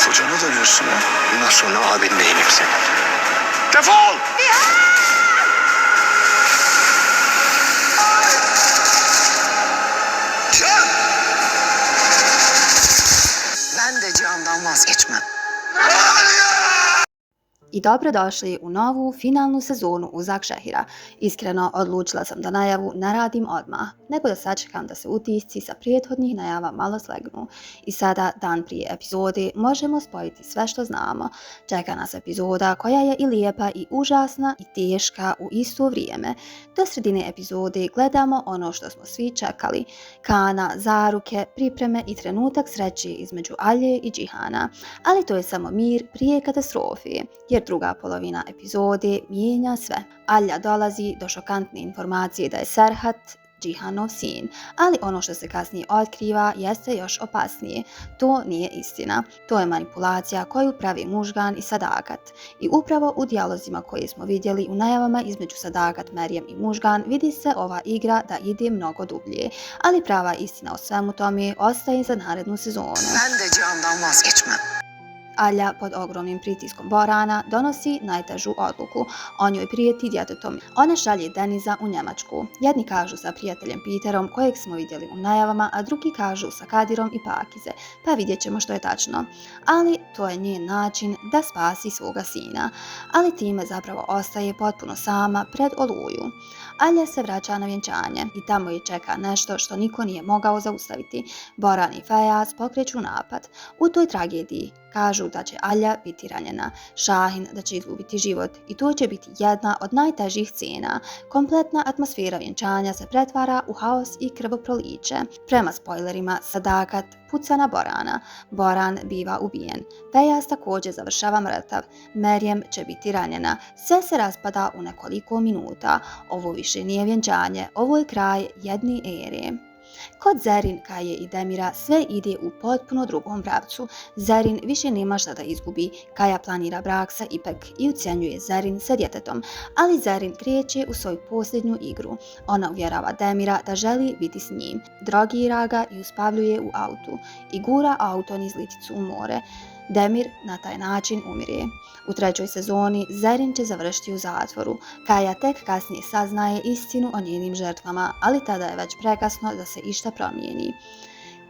Kocana dönüyorsun ha. Bundan sonra abin değilim senin. Defol! Can! Ben de Cihan'dan vazgeçmem. I dobrodošli u novu finalnu sezonu Uzak šehira. Iskreno, odlučila sam da najavu ne radim odmah, nego da sačekam da se utisci sa prethodnih najava malo slegnu. I sada, dan prije epizode, možemo spojiti sve što znamo. Čeka nas epizoda koja je i lijepa i užasna i teška u isto vrijeme. Do sredine epizode gledamo ono što smo svi čekali. Kana, zaruke, pripreme i trenutak sreće između Alje i Džihana. Ali to je samo mir prije katastrofe, jer druga polovina epizode mijenja sve. Alja dolazi do šokantne informacije da je Serhat Džihanov sin, ali ono što se kasnije otkriva jeste još opasnije. To nije istina. To je manipulacija koju pravi Mužgan i Sadakat. I upravo u dijalozima koje smo vidjeli u najavama između Sadakat, Merjem i Mužgan vidi se ova igra da ide mnogo dublje. Ali prava istina o svemu tome ostaje za narednu sezonu. Ben de Cihan'dan vazgeçmem. Alja pod ogromnim pritiskom Borana donosi najtežu odluku. On joj prijeti djetetom. Ona šalje Deniza u Njemačku. Jedni kažu sa prijateljem Peterom, kojeg smo vidjeli u najavama, a drugi kažu sa Kadirom i Pakize, pa vidjet ćemo što je tačno. Ali to je njen način da spasi svoga sina. Ali time zapravo ostaje potpuno sama pred Oluju. Alja se vraća na vjenčanje i tamo je čeka nešto što niko nije mogao zaustaviti. Boran i Fejaz pokreću napad. U toj tragediji kažu da će Alja biti ranjena, Šahin da će izgubiti život i to će biti jedna od najtežih scena. Kompletna atmosfera vjenčanja se pretvara u haos i krvoproliće. Prema spoilerima, Sadakat puca na Borana. Boran biva ubijen. Fejaz također završava mrtav. Merjem će biti ranjena. Sve se raspada u nekoliko minuta. Ovo više nije vjenčanje, ovo je kraj jedne ere. Kod Zerin, Kaje i Demira sve ide u potpuno drugom pravcu. Zerin više nema šta da izgubi. Kaja planira brak sa Ipek i ucjenjuje Zerin sa djetetom, ali Zerin kreće u svoju posljednju igru. Ona uvjerava Demira da želi biti s njim. Drogira ga i uspavljuje u autu i gura auto niz liticu u more. Demir na taj način umire. U trećoj sezoni Zerin će završiti u zatvoru. Kaja tek kasnije saznaje istinu o njenim žrtvama, ali tada je već prekasno da se išta promijeni.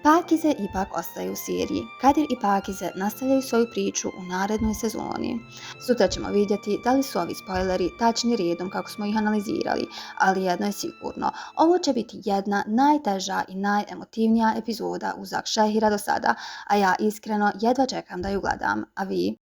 Pakize ipak ostaju u seriji. Kadir i Pakize nastavljaju svoju priču u narednoj sezoni. Sutra ćemo vidjeti da li su ovi spoileri tačni redom kako smo ih analizirali, ali jedno je sigurno. Ovo će biti jedna najteža i najemotivnija epizoda Uzak šehira do sada, a ja iskreno jedva čekam da ju gledam, a vi?